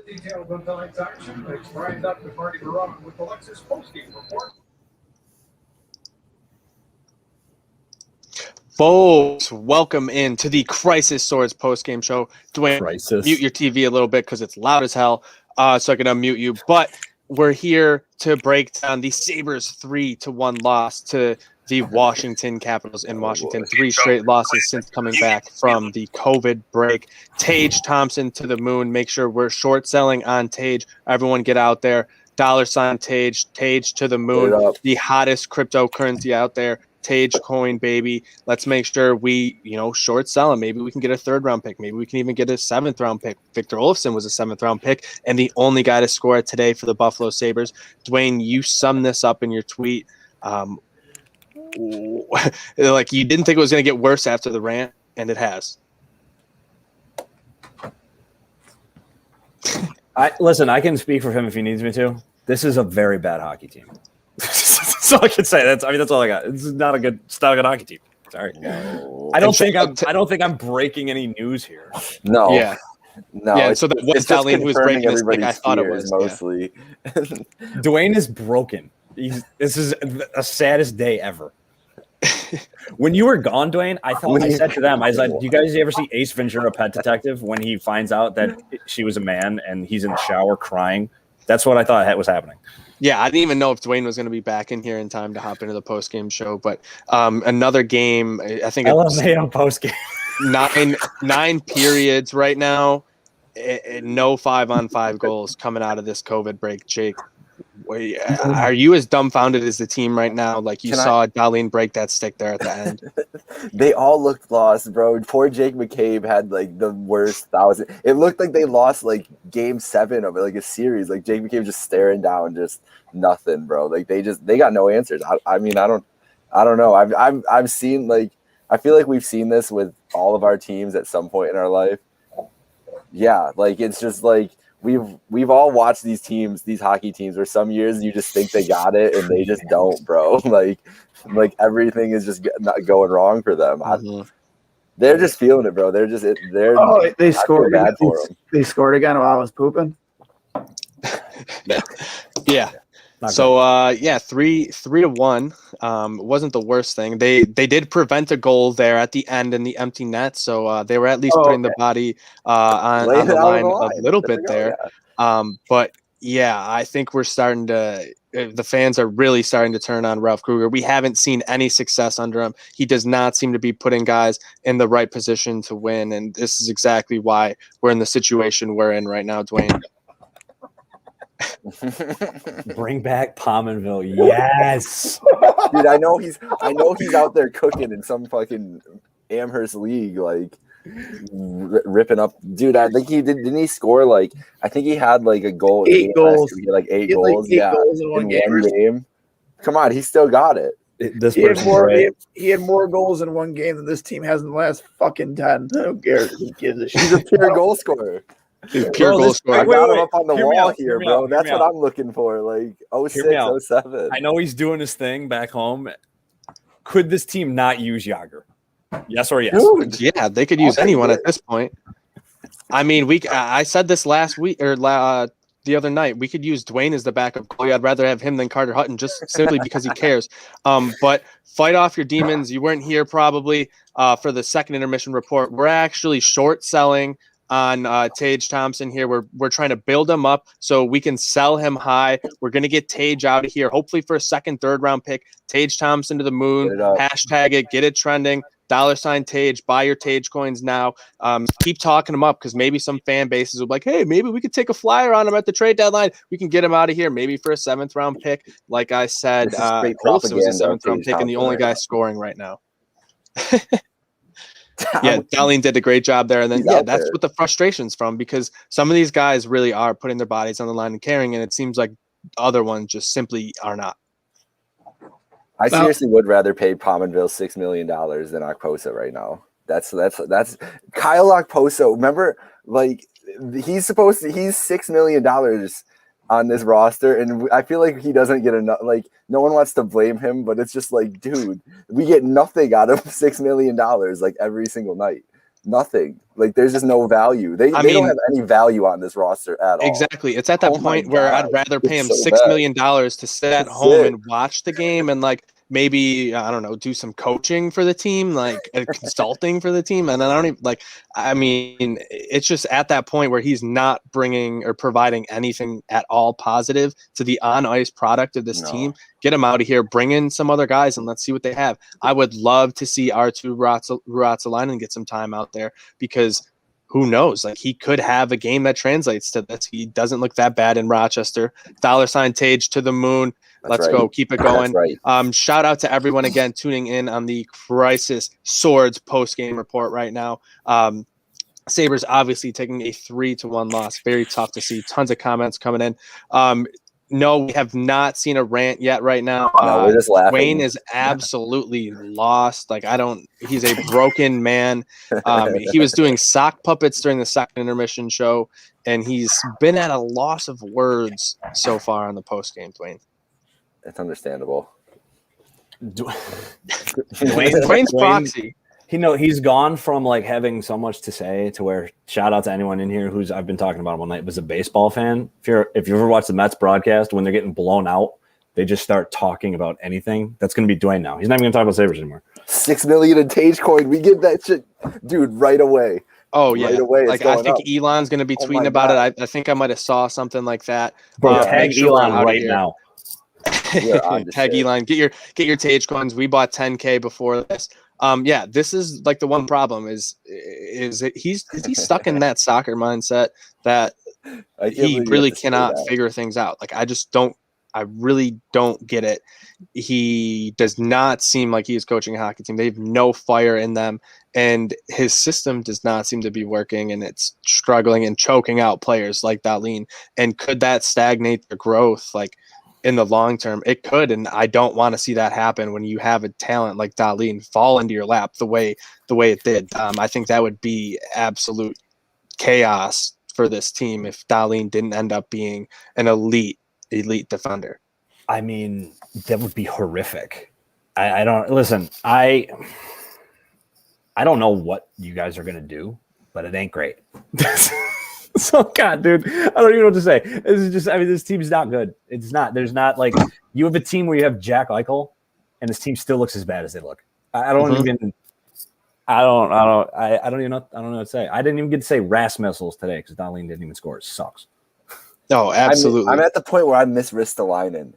Details on tonight's action. It's Brian Duck with Marty Baron with the Lexus postgame report. Folks, welcome in to the Crisis Swords postgame show. Dwayne, mute your TV a little bit because it's loud as hell, so I can unmute you. But we're here to break down the Sabres 3-1 loss to the Washington Capitals in Washington. 3 straight losses since coming back from the COVID break. Tage Thompson to the moon. Make sure we're short selling on Tage. Everyone get out there. $ Tage. Tage to the moon. The hottest cryptocurrency out there. Tage coin, baby. Let's make sure we, short sell him. Maybe we can get a 3rd round pick. Maybe we can even get a 7th round pick. Victor Olofsson was a 7th round pick and the only guy to score it today for the Buffalo Sabres. Dwayne, you summed this up in your tweet. Like you didn't think it was going to get worse after the rant, and it has. Listen, I can speak for him if he needs me to. This is a very bad hockey team. That's all I can say. That's all I got. It's not a good hockey team. Sorry. No. I don't think I'm breaking any news here. No. Yeah. No. Yeah. So that was Darlene who was breaking this like I thought it was mostly. Yeah. Dwayne is broken. This is the saddest day ever. When you were gone, Dwayne, I said to them, I was like, do you guys ever see Ace Ventura: Pet Detective when he finds out that she was a man and he's in the shower crying? That's what I thought was happening. Yeah, I didn't even know if Dwayne was going to be back in here in time to hop into the post-game show. But another game, I think LMAO post-game. 9 periods right now. No 5-on-5 goals coming out of this COVID break. Jake, are you as dumbfounded as the team right now? Like you saw Darlene break that stick there at the end. They all looked lost, bro. Poor Jake McCabe had like the worst 1,000. It looked like they lost like game 7 of like a series. Like Jake McCabe just staring down, just nothing, bro. Like they got no answers. I mean, I don't know. I've seen like I feel like we've seen this with all of our teams at some point in our life. Yeah, like it's just like we've all watched these teams, these hockey teams, where some years you just think they got it and they just don't, bro. Like everything is just not going wrong for them. They're just feeling it, bro. They scored bad for them. They scored again while I was pooping. Yeah. So 3-1 wasn't the worst thing. They did prevent a goal there at the end in the empty net, so they were at least putting the body on the line a little bit there. Yeah. But yeah, I think we're starting to. The fans are really starting to turn on Ralph Krueger. We haven't seen any success under him. He does not seem to be putting guys in the right position to win, and this is exactly why we're in the situation we're in right now, Dwayne. Bring back Pominville, yes, dude. I know he's out there cooking in some fucking Amherst league, like ripping up. Dude, I think he didn't he score like I think he had like a goal. 8 goals. He had like 8 goals. Goals in one game. Come on, he still got it. He had more goals in one game than this team has in the last fucking 10. I don't care. Who gives a shit? He's a pure goal scorer. Goal scorer. I got him up on the wall here, bro. That's what I'm looking for. Like 06, 07. I know he's doing his thing back home. Could this team not use Yager? Yes or yes? Dude, yeah, they could use anyone at this point. I mean, I said this last week or the other night. We could use Dwayne as the backup goalie. I'd rather have him than Carter Hutton, just simply because he cares. But fight off your demons. You weren't here probably for the second intermission report. We're actually short selling on Tage Thompson here. We're trying to build him up so we can sell him high. We're going to get Tage out of here, hopefully for a 2nd, 3rd round pick. Tage Thompson to the moon. Hashtag it. Get it trending. $ Tage. Buy your Tage coins now. Keep talking him up because maybe some fan bases will be like, hey, maybe we could take a flyer on him at the trade deadline. We can get him out of here maybe for a 7th round pick. Like I said, Olofsson was a 7th round pick and the only guy scoring right now. Yeah, Darlene did a great job there. And then, that's what the frustration's from, because some of these guys really are putting their bodies on the line and caring, and it seems like other ones just simply are not. I seriously would rather pay Pominville $6 million than Okposo right now. That's Kyle Okposo. Remember, like he's $6 million on this roster, and I feel like he doesn't get enough. Like no one wants to blame him, but it's just like, dude, we get nothing out of $6 million like every single night. Nothing. Like there's just no value. They don't have any value on this roster at all. Exactly. It's at that point where I'd rather pay him It's so $6 bad. million to sit at home and watch the game and like maybe I don't know, do some coaching for the team, like consulting for the team. And then I don't even like. I mean, it's just at that point where he's not bringing or providing anything at all positive to the on ice product of this team. Get him out of here. Bring in some other guys and let's see what they have. I would love to see R2 Ruotsalainen get some time out there because who knows? Like he could have a game that translates to this. He doesn't look that bad in Rochester. $ Tage to the moon. Let's go. Keep it going. Shout out to everyone again tuning in on the Crisis Swords post-game report right now. Sabres obviously taking a 3-1 loss. Very tough to see. Tons of comments coming in. No, we have not seen a rant yet right now. No, we're just laughing. Wayne is absolutely lost. Like he's a broken man. He was doing sock puppets during the second intermission show, and he's been at a loss of words so far on the post-game, Dwayne. It's understandable. Dwayne's proxy. He's gone from like having so much to say to where shout out to anyone in here who's I've been talking about all night was a baseball fan. If you ever watch the Mets broadcast when they're getting blown out, they just start talking about anything. That's going to be Dwayne now. He's not even going to talk about Sabres anymore. $6 million in Tage coin. We get that shit, dude, right away. Oh yeah, right away. Like I think Elon's going to be tweeting about it. I think I might have saw something like that. Bro, tag Elon right now. Tag Elon. Get your Tage coins. We bought 10K before this. Yeah, this is like the one problem is he's stuck in that soccer mindset that he really cannot figure things out. Like I really don't get it. He does not seem like he is coaching a hockey team. They have no fire in them, and his system does not seem to be working, and it's struggling and choking out players like Dahlin. And could that stagnate their growth? Like in the long term, it could, and I don't want to see that happen when you have a talent like Dahlin fall into your lap the way it did. I think that would be absolute chaos for this team if Dahlin didn't end up being an elite defender. I mean, that would be horrific. I don't don't know what you guys are gonna do, but it ain't great. So God, dude, I don't even know what to say. This is just, I mean, this team's not good. It's not. There's not like you have a team where you have Jack Eichel, and this team still looks as bad as they look. I don't even. I don't even know. I don't know what to say. I didn't even get to say Rasmussen today because Dahlin didn't even score. It sucks. No, absolutely. I'm at the point where I miss Ristolainen.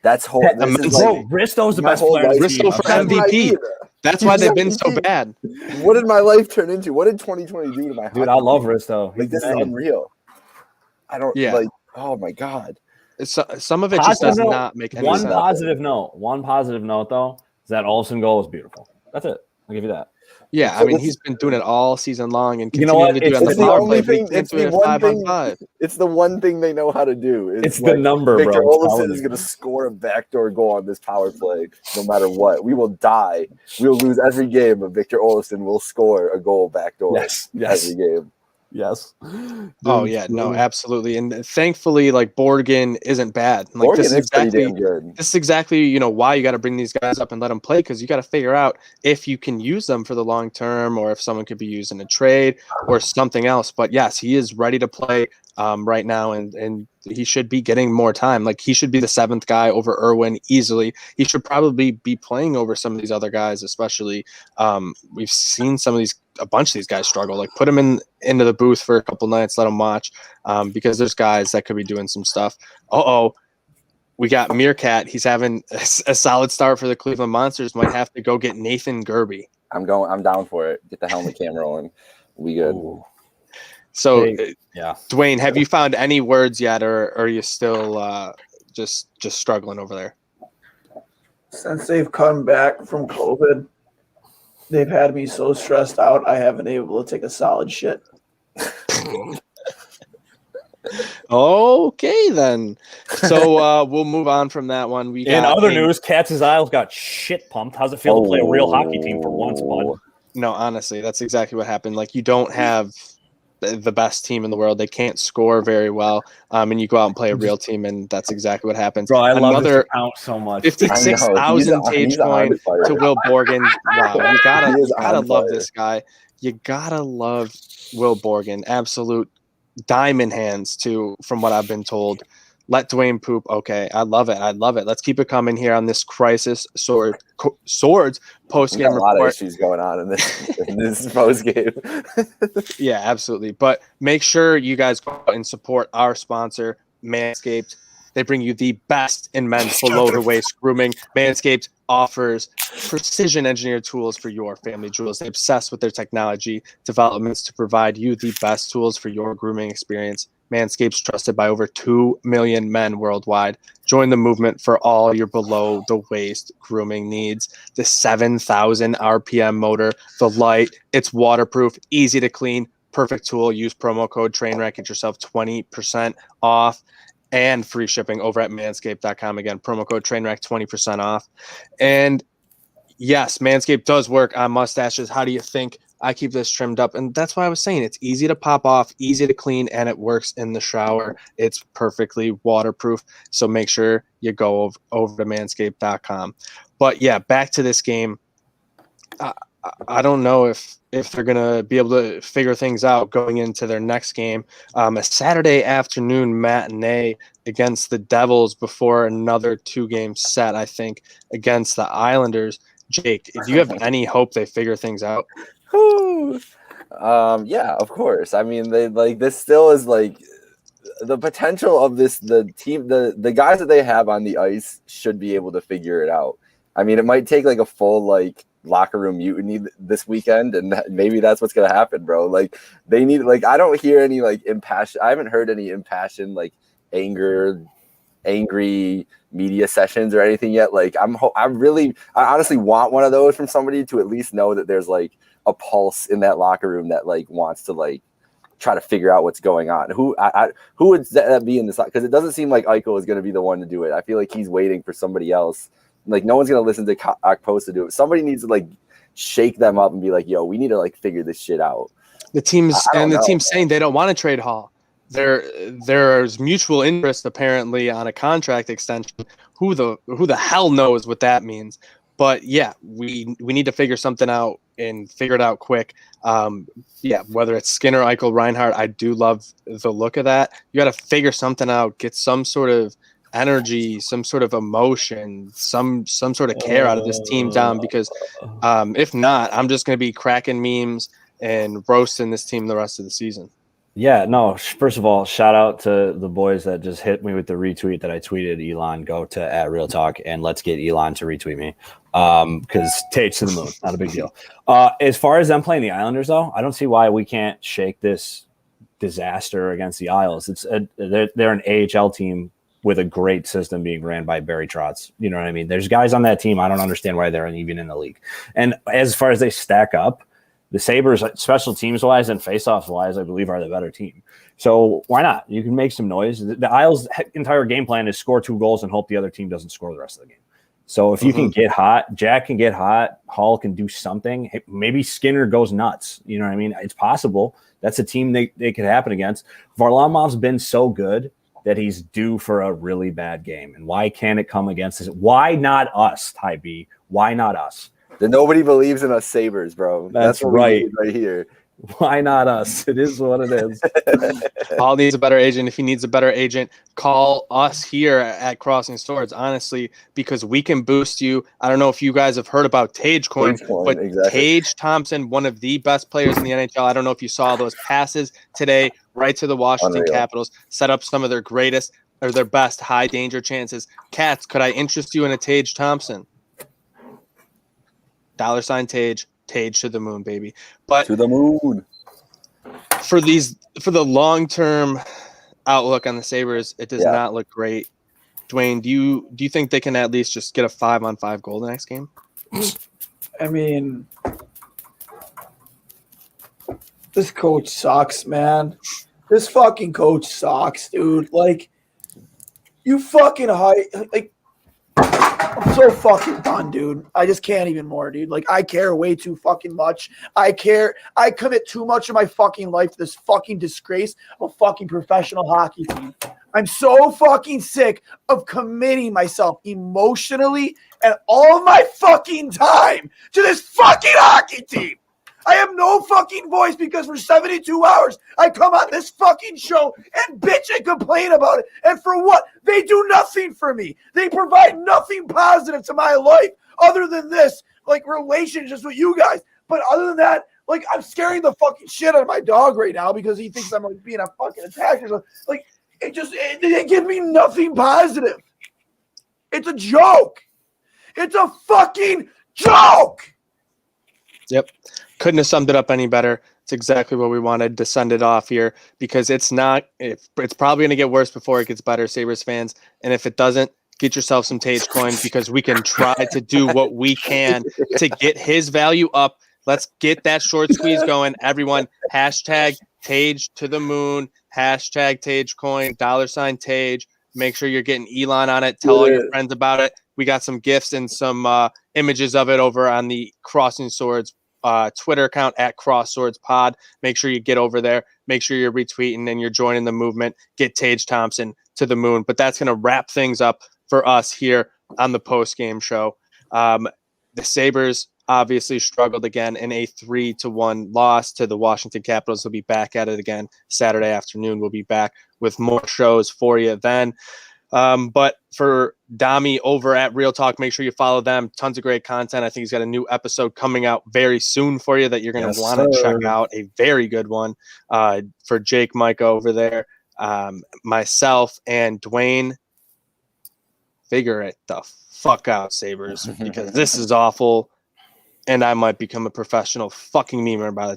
That's whole. Risto's the best player. Risto for MVP. That's why they've been so bad. What did my life turn into? What did 2020 do to my dude? I love Risto. Like this is unreal. I don't like. Oh my God. Some of it just does not make any sense. One positive note though is that Olsen goal was beautiful. That's it. I'll give you that. Yeah, I mean he's been doing it all season long and continuing to do it on the power play. It's the one thing. It's the one thing they know how to do. It's the number, Victor bro. Olofsson is going to score a backdoor goal on this power play, no matter what. We will die. We'll lose every game, but Victor Olofsson will score a goal backdoor every game. Yes. Oh yeah, no, absolutely. And thankfully, like Borgen isn't bad. Like Borgen is pretty damn good. This is exactly, why you got to bring these guys up and let them play, because you got to figure out if you can use them for the long term or if someone could be used in a trade or something else. But yes, he is ready to play right now, and he should be getting more time. Like he should be the seventh guy over Irwin easily. He should probably be playing over some of these other guys, especially we've seen a bunch of these guys struggle. Like put him into the booth for a couple nights, let him watch, because there's guys that could be doing some stuff. We got Meerkat. He's having a solid start for the Cleveland Monsters. Might have to go get Nathan Gerby. I'm down for it. Get the helmet camera on. We good. Ooh. So, Dwayne, have you found any words yet, or are you still just struggling over there? Since they've come back from COVID, they've had me so stressed out, I haven't been able to take a solid shit. Okay, then. So we'll move on from that one. In other news, Katz's Isles got shit pumped. How's it feel to play a real hockey team for once, bud? No, honestly, that's exactly what happened. Like you don't have the best team in the world. They can't score very well. And you go out and play a real team, and that's exactly what happens. Bro, I love this account so much. 56,000 Tage coin to Will Borgen. Wow, you gotta love this guy. you gotta love Will Borgen. Absolute diamond hands, too, from what I've been told. Let Dwayne poop. Okay, I love it. Let's keep it coming here on this Crisis Swords post We got game a lot of report. issues going on in this post game. Yeah, absolutely. But make sure you guys go out and support our sponsor, Manscaped. They bring you the best in men's below the waist grooming. Manscaped offers precision engineered tools for your family jewels. They obsess with their technology developments to provide you the best tools for your grooming experience. Manscaped's trusted by over 2 million men worldwide. Join the movement for all your below the waist grooming needs. The 7,000 RPM motor, the light, it's waterproof, easy to clean, perfect tool. Use promo code Trainwreck, get yourself 20% off and free shipping over at manscaped.com. Again, promo code Trainwreck, 20% off. And yes, Manscaped does work on mustaches. How do you think I keep this trimmed up? And that's why I was saying it's easy to pop off, easy to clean, and it works in the shower. It's perfectly waterproof. So make sure you go over to manscaped.com. But yeah, back to this game. I don't know if they're going to be able to figure things out going into their next game. A Saturday afternoon matinee against the Devils before another 2-game set, I think, against the Islanders. Jake, do you have any hope they figure things out? Yeah, of course. I mean, they like this still is like the potential of the team, the guys that they have on the ice should be able to figure it out. I mean, it might take like a full like locker room mutiny this weekend, and maybe that's what's gonna happen, bro. Like they need I don't hear any like impassioned. I haven't heard any impassioned like angry media sessions or anything yet. Like I honestly want one of those from somebody to at least know that there's like a pulse in that locker room that like wants to like try to figure out what's going on. Who would that be in this? Because it doesn't seem like Eichel is going to be the one to do it. I feel like he's waiting for somebody else. Like no one's going to listen to Akpos to do it. Somebody needs to like shake them up and be like, "Yo, we need to like figure this shit out." The team's saying they don't want to trade Hall. There's mutual interest apparently on a contract extension. Who the hell knows what that means? But yeah, we need to figure something out and figure it out quick. Yeah, whether it's Skinner, Eichel, Reinhart, I do love the look of that. You got to figure something out, get some sort of energy, some sort of emotion, some sort of care out of this team down, because if not, I'm just going to be cracking memes and roasting this team the rest of the season. Yeah, no, first of all, shout out to the boys that just hit me with the retweet that I tweeted Elon. Go to @RealTalk and let's get Elon to retweet me, because Tate's to the moon, not a big deal. As far as them playing the Islanders, though, I don't see why we can't shake this disaster against the Isles. They're an AHL team with a great system being ran by Barry Trotz. You know what I mean? There's guys on that team. I don't understand why they're even in the league. And as far as they stack up, the Sabres, special teams wise and faceoffs wise, I believe are the better team. So why not? You can make some noise. The Isles' entire game plan is score 2 goals and hope the other team doesn't score the rest of the game. So if you can get hot, Jack can get hot, Hall can do something. Maybe Skinner goes nuts. You know what I mean? It's possible. That's a team they could happen against. Varlamov's been so good that he's due for a really bad game. And why can't it come against us? Why not us, Ty B? Why not us? Then nobody believes in us Sabres, bro. That's what right. we need right here. Why not us? It is what it is. Paul needs a better agent. If he needs a better agent, call us here at Crossing Swords, honestly, because we can boost you. I don't know if you guys have heard about Tagecoin, but exactly. Tage Thompson, one of the best players in the NHL. I don't know if you saw those passes today right to the Washington Capitals, set up some of their greatest or their best high danger chances. Cats, could I interest you in a Tage Thompson? $Tage. Tage to the moon, baby. But to the moon. For the long-term outlook on the Sabres, it does not look great. Dwayne, do you think they can at least just get a 5-on-5 goal the next game? I mean, this coach sucks, man. This fucking coach sucks, dude. Like, you fucking like, I'm so fucking done, dude. I just can't even more, dude. Like, I care way too fucking much. I commit too much of my fucking life to this fucking disgrace of a fucking professional hockey team. I'm so fucking sick of committing myself emotionally and all of my fucking time to this fucking hockey team. I have no fucking voice because for 72 hours I come on this fucking show and bitch and complain about it. And for what? They do nothing for me. They provide nothing positive to my life other than this, like relationships with you guys. But other than that, like I'm scaring the fucking shit out of my dog right now because he thinks I'm like being a fucking attacker. Like they give me nothing positive. It's a joke. It's a fucking joke. Yep. Couldn't have summed it up any better. It's exactly what we wanted to send it off here because it's probably going to get worse before it gets better, Sabres fans. And if it doesn't, get yourself some Tage coins because we can try to do what we can to get his value up. Let's get that short squeeze going. Everyone, hashtag Tage to the moon, hashtag Tage coin, $Tage. Make sure you're getting Elon on it. Tell all your friends about it. We got some gifts and some images of it over on the Crossing Swords Twitter account at Cross Swords Pod. Make sure you get over there. Make sure you're retweeting and you're joining the movement. Get Tage Thompson to the moon. But that's going to wrap things up for us here on the post-game show. The Sabres obviously struggled again in a 3-1 loss to the Washington Capitals. They'll be back at it again Saturday afternoon. We'll be back with more shows for you then. But for Dami over at Real Talk, make sure you follow them. Tons of great content. I think he's got a new episode coming out very soon for you that you're going to want to check out. A very good one for Jake Micah over there. Myself and Dwayne, figure it the fuck out, Sabres, because this is awful. And I might become a professional fucking memer by the time